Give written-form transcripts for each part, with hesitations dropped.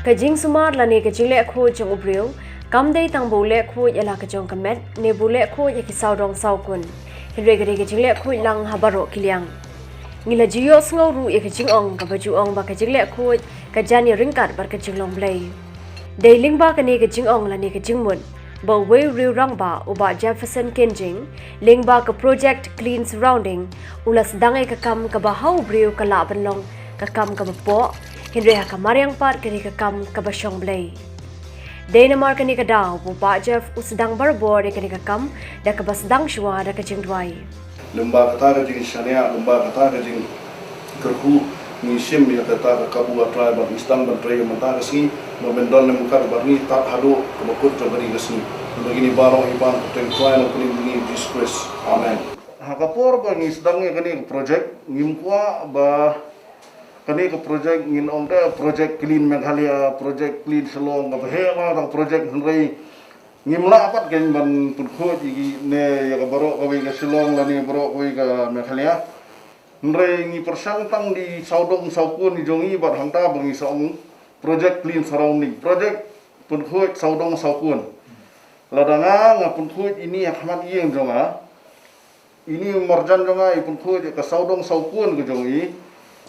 Kajing sumar lani kajing le khu jong ubriu kam dei tang bo le khu yala kajong kamet ne bu le khu ya kisau dong sau kun hinre gade kajing le khu lang habaro kiliang ngila jiyo sngo ru ya kajing ong ka baju ong ba kajing le khu kajani ringkat bar kajing long blai dei ling ba kani kajing ong lani kajing mun bo we riu rang ba uba Jefferson Kenjing ling ba ka project clean surrounding ulas dangai ka kam ka bahau briu ka la banlong ka kam ka po Henry Hakamariang Pat kani kakam kabasyong blay. Day na mar kani kadaw, bupa Jeff usdang barbor kani kakam, da kabasdang shwa da kajingdway. Lumba kata kajing shania, lumba kata kajing kerhu, ngisim ya kata kabu atrai bar istang bantrai mata kasi, membendol ne mukar bar ni tak hado kebakut jabari kasi. Begini barong iban kuteng tuai na kuning ni disgrace. Amen. Hakapor ba ni sedang kani project ngimkwa ba kani ke project ngin om da project clean Meghalaya project clean Shillong ka bahema tang project henry ngimla apat gen ban pudkho ji ne ya ka baro ka ka Shillong lani baro ka Meghalaya henry ngi persang tang di saudong saukun di jongi bat hangta bangi saung project clean surrounding project pudkho saudong saukun ladanga nga pudkho ini ahmad yeng jonga ini marjan jonga pudkho ka saudong saukun ke jongi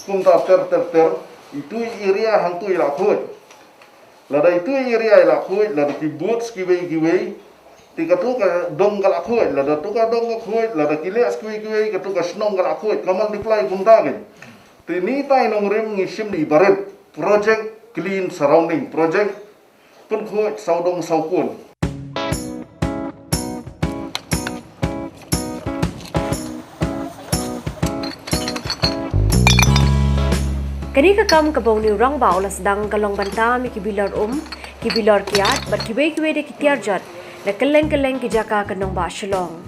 kumta ter itu area hantu ilakut lada itu area ilakut lada kibut skiwei tika tu ka dong kalakut lada tu ka dong kalakut lada kile skiwei ka tu ka snong kalakut kamal diplay kumta gen tini tai nongrim ngisim di ibarat project clean surrounding project pun khut saudong saukun Kani kakam kabong ni rang ba ulas dang kalong banta mi kibilor kibilor kiat bar kibe de kitiar jat na keleng ki jaka kanong ba Shillong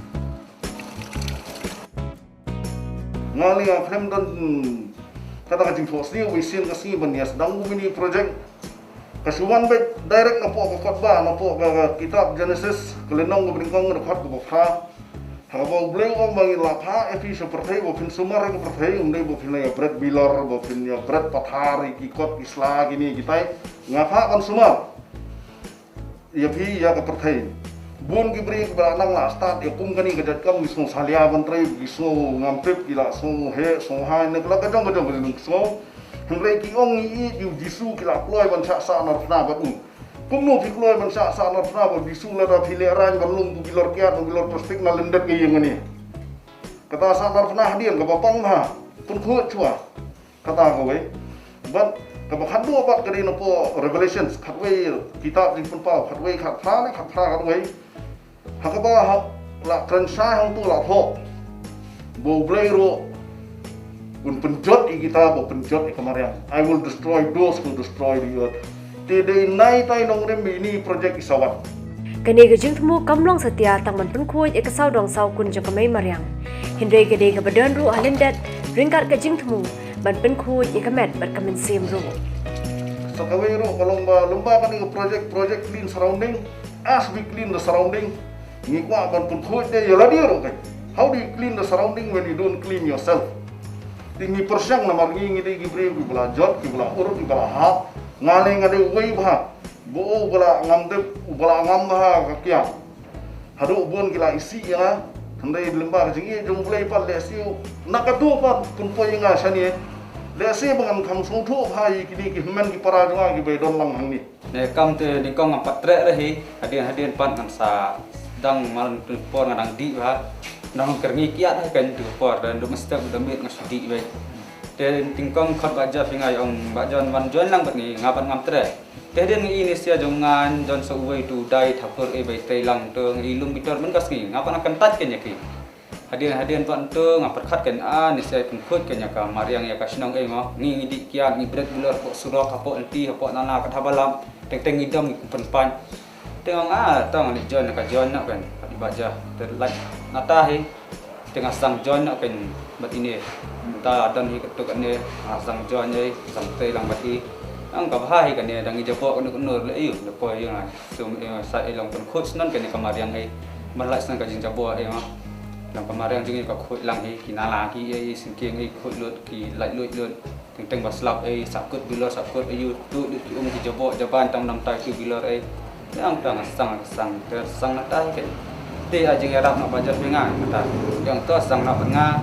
ngali ang khem dan kata kajing fosni wisin kasi banias dang bumini project kasuan be direct na po ko ba na po kitab Genesis kelenong bringkong na khat ko fa Habang beliau orang bagi lapha, epi seperti bopin sumar yang seperti umday bopin ya berat bilar, bopin ya berat pathar, ikot isla gini kita ngapa kan sumar, ya pi ya seperti bun kibri beranang lah start ya kum kani kejat kam gisung salia bantrai gisung ngampip kila sung he sung hai ne kala kajong kajong gisung hengrei kiong i yu jisu kila kloy ban sa sa nar na batu kumno pikloy man sa na pra bo bisula ra phileran balung bu bilor kiat bu bilor plastik na lendet ke yang ni kata sa nar pernah hadian ka bapang ha pun khut chua kata ko we ban ka ba khadu apat kadi no po revelations khatwe kitab di pun pa khatwe khat khatwe ha ka ba la transa hang tu la tho bo bleiro un penjot i kita bo penjot i kemarin I will destroy those who destroy the earth Tidai nai tai nong rem ini project isawan. Kani gajing temu kamlong setia tang man penkuj e kasau dong sau kun jong kamai mariang. Hindai gade ka badan ru alendat ringkat gajing temu ban penkuj e kamet bar kamen sim ru. Sakawai ru kalau lomba kan project clean surrounding as we clean the surrounding ngikwa ban penkuj de yala dia ru kai. How do you clean the surrounding when you don't clean yourself? Tinggi persang na margi ngidi gibri bula jot bula urut bula ha ngaling ada uai bah bo bala ngam bah kakia hadu bon kila isi ya handai lembar jingi jong bulai pat lesiu nakatu pat pun poi nga sani lesi bangan kam sung thu hai kini ki men ki para jonga ki be don lang hang ni ne kam te ni kong pat tre rehi hadian pat ngan sa dang mal por ngadang di ba dang kerngi kiat kan tu por dan domestik dambit ngasudi be dan tingkong khot baja fingai ong bajon wan jon lang ni ngapan ngam tre te den ini sia jongan jon so uai tu dai thapur e bai tai lang tu ilum bitor men kas ni ngapan akan tat ken yaki hadian pan tu ngapat khat ken a ni sia pun khut ken yaka mariang ya kasnong e mo ni di kia ni bret bulor ko suro kapo enti kapo nana ka thabalam teng idam pen pan tengong a tong ni jon ka jon nak kan di baja terlai nata he tengah sang jon nak kan bat ini ta dan hi ketuk ne sang jon ye sang te lang bati ang ka bhai kan ne dang i japo kan nur le yu le poi yang sum sa e long kan khut nan kan kamariang ai malai san ka jing jabo e ma lang kamariang jing ka khut lang hi kinala ki e singking ai khut lut ki lai lut teng baslap sakut bilor sakut ayu tu ki jabo jaban tam nam tai ki bilor yang tang sang na tai ke ti ajing arab nak bajar menga mata yang tu sang nak menga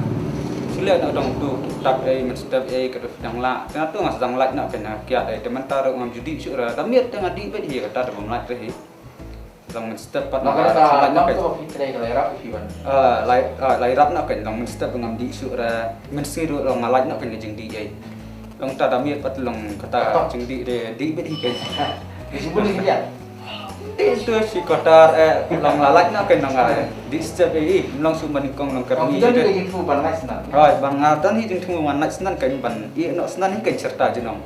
sila nak dong tu tak men step ke dang la tena tu mas dang la nak kena kiat teman taruh ngam judi syura kamiat tengah di pe dia kata bom la rehi dang men step pat nak nak tu fitre ke lerap fiban lai rap nak kan dang men step ngam di syura men siru dong malai nak kena jing di long ta damiat pat long kata jing di pe ke disebut dia itu si kotar long lalak nak kan dong di step long suman kong long kerni jadi info ban nice nan rồi bằng tan hi jing thu man nak snan kan ban i no snan hi kan serta jenong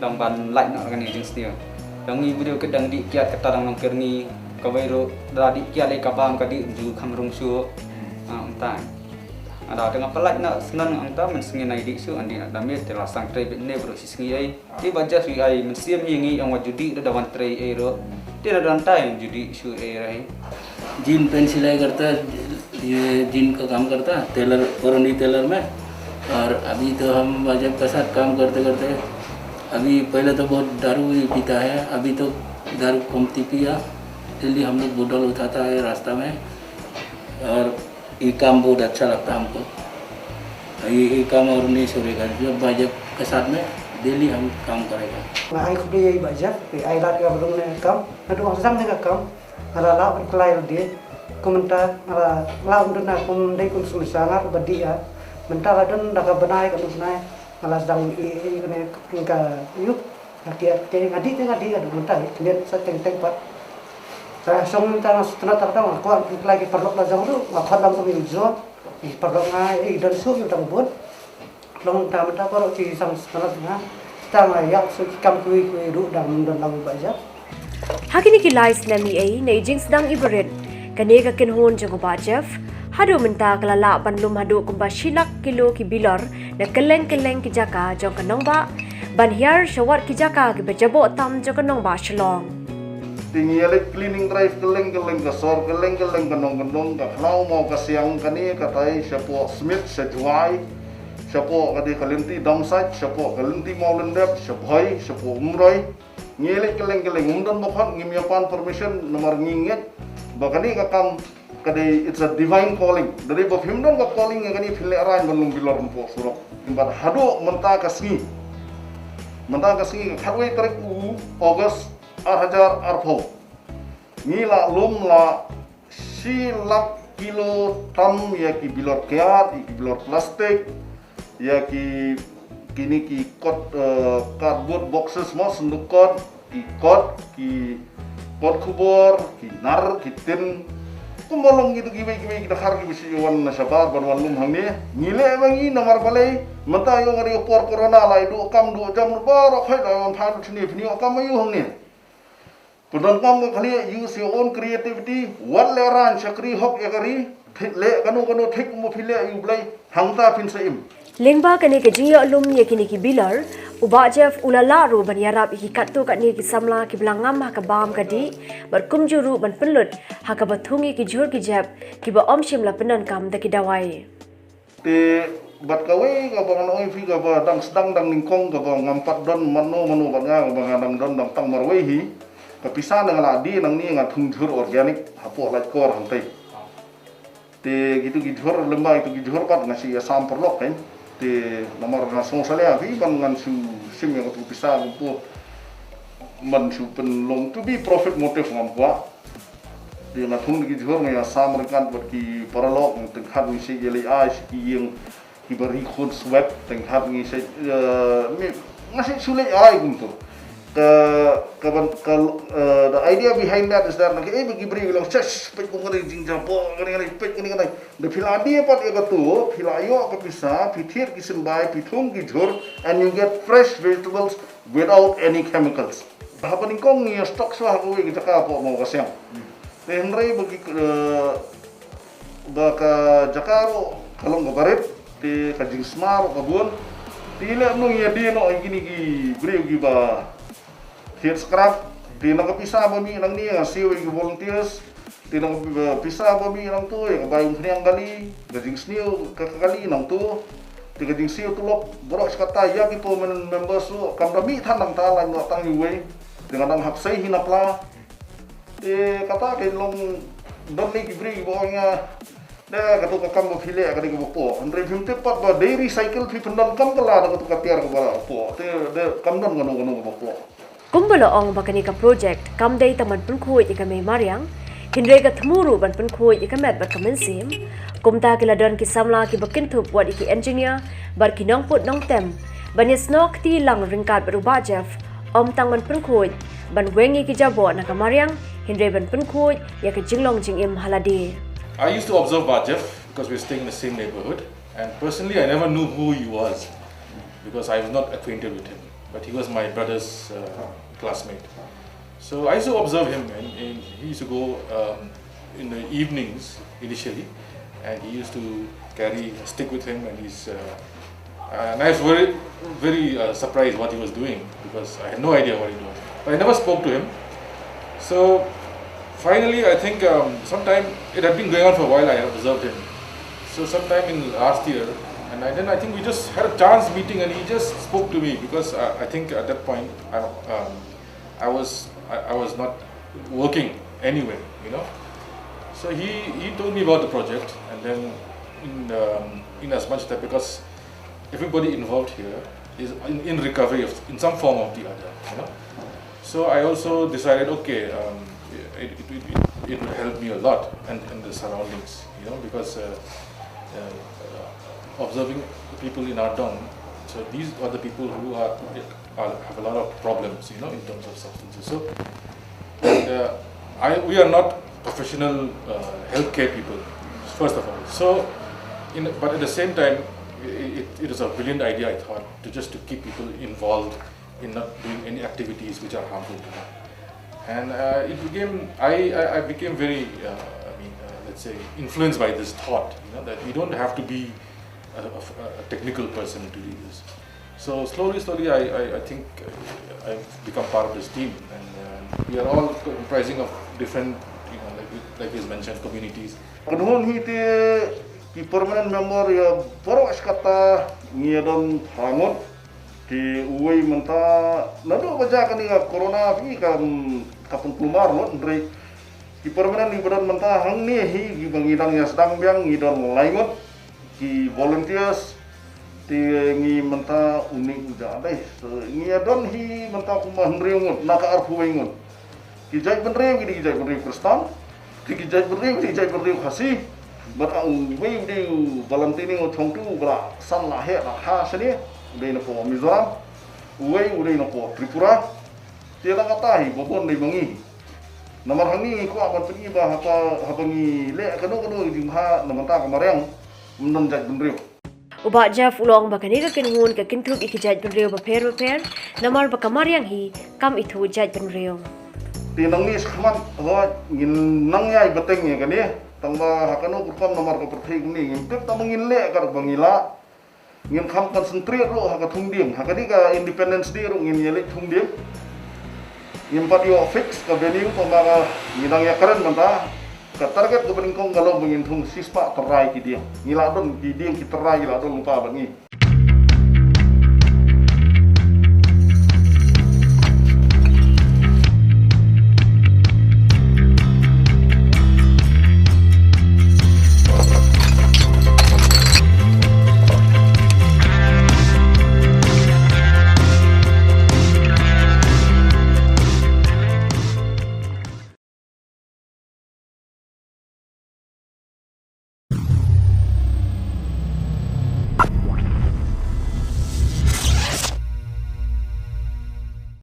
dong ban like nak kan jing stia dong i video kedang di kiat kata dong long kerni ka bairo da di kiat le kabam ka di ju khamrung su ta ada tengah pelak nak snan angta men singi nai di su andi nak damai telah sang tre ne bro si singi ai ti baja su ai men siam yingi yang wajudi da wan tre ro ti da dan tai judi su rai jean पेन सिलाई करता ये जीन का काम करता टेलर कोरोनी टेलर में और अभी तो हम वाजब के साथ काम करते करते अभी पहले तो बहुत दारू ही पीता है अभी तो दारू कमती पिया जल्दी हम लोग बोतल उठाता है रास्ता में और ये काम बहुत अच्छा लगता है हमको ये काम और नहीं छोड़ेगा जब वाजब के साथ में डेली हम काम करेगा ai không đi bây giờ thì ai lại cái bông này cắm nó đúng răng thế cả cắm là lão bên klay dia komentar là lão bên nào cũng đây cũng sulit sangat badi ya mentar ada nak benai kan benai là dang ini kan ka yuk rakyat kayak ngadi ada mentar lihat saya teng pat saya song tanah setelah tahu aku lagi perlu lazang tu makan dalam kami hijau perlu ngai dan suh yang buat long ta mentar kalau ci sang setelah tang yak su kam kui ru dang baja Hakini ki lais nami nei jing sedang ibaret kane ka kinhon jang ba Jeff hadu menta kalala banlum hadu kumba shilak kilo ki bilor na keleng ki jaka jong kanong ba ban hiar shawat ki jaka ki bejabo tam jong kanong ba shlong tinggi elit cleaning drive keleng kasor keleng kanong ka khlau mau ka siang kani katai sapo smith sejuai sapo kadi kalinti downside sapo kalinti mau lendep saphoi sapo umroi ngelik keleng umdan bokhan ngimyapan permission nomor nginget bakani kakam kadi it's a divine calling dari bof himdan ka calling ngani phile aran banung bilor mpo surok imbat hado menta kasngi kharwei tarik August 2000 ngila lum la silak kilo tam ya ki bilor kiat ki bilor plastik ya ki kini ki cardboard boxes mo sendukot ki pot kubur ki nar ki tin kumolong gitu giwe kita har gi bisi wan nasabar ban lum hangni ngile bangi namar balai menta yo ngari por corona lai du kam du jam bar khoi la on pha thni phni kam yu hangni pudan kam khali use your own creativity wal leran chakri hok egari le kanu thik mo phile yu blai hangta phin saim lengba kane ke jingyo alum ye kini ki bilor uba Jeff ulala ro ban yarap ki katto kane ki samla ki blangam ha ka bam kadi bar kumjuru ban penlut ha ka bathungi ki jhur ki jab ki ba om shimla penan kam da ki dawai te bat kawe ka bang noi fi ka ba dang sedang dang ningkong ka bang ngampat don mano bat nga ka bang dang don dang tang marwe hi ka pisan nang ladi nang ni nga thung jhur organic hapo laj kor hantai te gitu jhur lemba itu jhur pat ngasi asam perlok kan te nomor nasong salea vi ban ngan su sim yang tu pisa lumpu man su pen long to be profit motive ngam kwa dia na thung gi jhor ngai asam rekan bot ki paralok teng khat ni se yeli ai ki yang ki bari khun swap teng khat ni se mi ngasi sule ai kum tu the idea behind that is that like bagi beri bilang ses pek ko ngari jingja po ngari pek ni ngari the philadi pat ya tu philayo ka pisa phithir ki simbai phithum ki jhor and you get fresh vegetables without any chemicals hapaning kong ni stock swa ko wi ka po mo kasyang tenrai bagi baka jakaro kalong baret te kajing smar kabun tile no ya di no gini gi beri gi ba hit scrap di nang pisa bami nang ni siu gi volunteers di nang pisa bami nang tu yang bayung khniang kali gajing sniu ka kali nang tu tiga jing siu tu lok borok sekata ya gitu members lu kam dami than nang ta lai no tang yuwe dengan nang hap sei hinapla kata ke long don ni gibri bonya da katu ka kam bo phile ka ni bo po andre phim te pat ba dairy cycle phi pendan kam kala da katu ka tiar ka ba po te de kam don ngono bo po kumbalo ong bakani ka project kam dei taman pun khoi ka me mariang hindre ka thmuru ban pun khoi ka met ba kamen sim kumta ki ladon ki samla ki bakin thup wat ki engineer bar ki nong put nong tem banis nok ti lang ringkat beruba jeff om tang ban pun khoi ban wengi ki jabo na ka mariang hindre ban pun khoi ya ka jinglong jing im halade. I used to observe Bajaf because we were staying in the same neighborhood, and personally I never knew who he was because I was not acquainted with him, but he was my brother's classmate. So I used to observe him, and he used to go in the evenings initially, and he used to carry a stick with him, and and I was very surprised what he was doing because I had no idea what he was doing. But I never spoke to him. So finally, I think sometime it had been going on for a while. I had observed him. So sometime in last year, and then I think we just had a chance meeting, and he just spoke to me because I think at that point I was not working anywhere, you know. So he told me about the project, and then in as much that because everybody involved here is in recovery in some form of the other, you know. So I also decided, okay. It would help me a lot and the surroundings, you know, because observing people in our town, so these are the people who have a lot of problems, you know, in terms of substances. So we are not professional healthcare people, first of all. So, but at the same time, it is a brilliant idea, I thought, to keep people involved in not doing any activities which are harmful to them. And I became very, let's say, influenced by this thought, you know, that you don't have to be a technical person to do this. So slowly, I think I've become part of this team, and we are all comprising of different, you know, like he's mentioned, communities. Kenuhun ki permanent member ya boros kata ngiyadon hangot ki uwi menta nado baja kani corona vi kan kapun plumar lo ndre ki permanent ni badan menta hang ni hi gi bangidang ya sedang biang ngidon laingot ki volunteers ti ngi menta uning uja dai ngiyadon hi menta kumah ndrengot naka arfu wengot ki jai benre gi jai benre kristan ki jai benre khasi bata wei di valentini ngotong tu bra san la he la ha sini udai na po Mizoram uwei udai na po Tripura tiada kata hi bobon dei bangi namar hangi ko aban pergi ba habangi le kanu jingha namanta kamareng menon jaj benriu uba Jeff ulong bakani ka kinhun ka kintruk ikijaj benriu ba per namar ba kamariang hi kam itu jaj benriu tinang ni skman ho ngin nang yai beteng ya kani tangba hakanu kurpam namar ka perthik ni ngintip tamangin le kar bangila ngin kham concentrate ro haka thungding hakani ka independence day ro ngin yele thungding ngin patio fix ka venue pamara ngidang ya karen manta ka target ko beningkong galo bengin thung sispa terai ki dia ngiladon ki dia ki terai ngiladon lupa bangi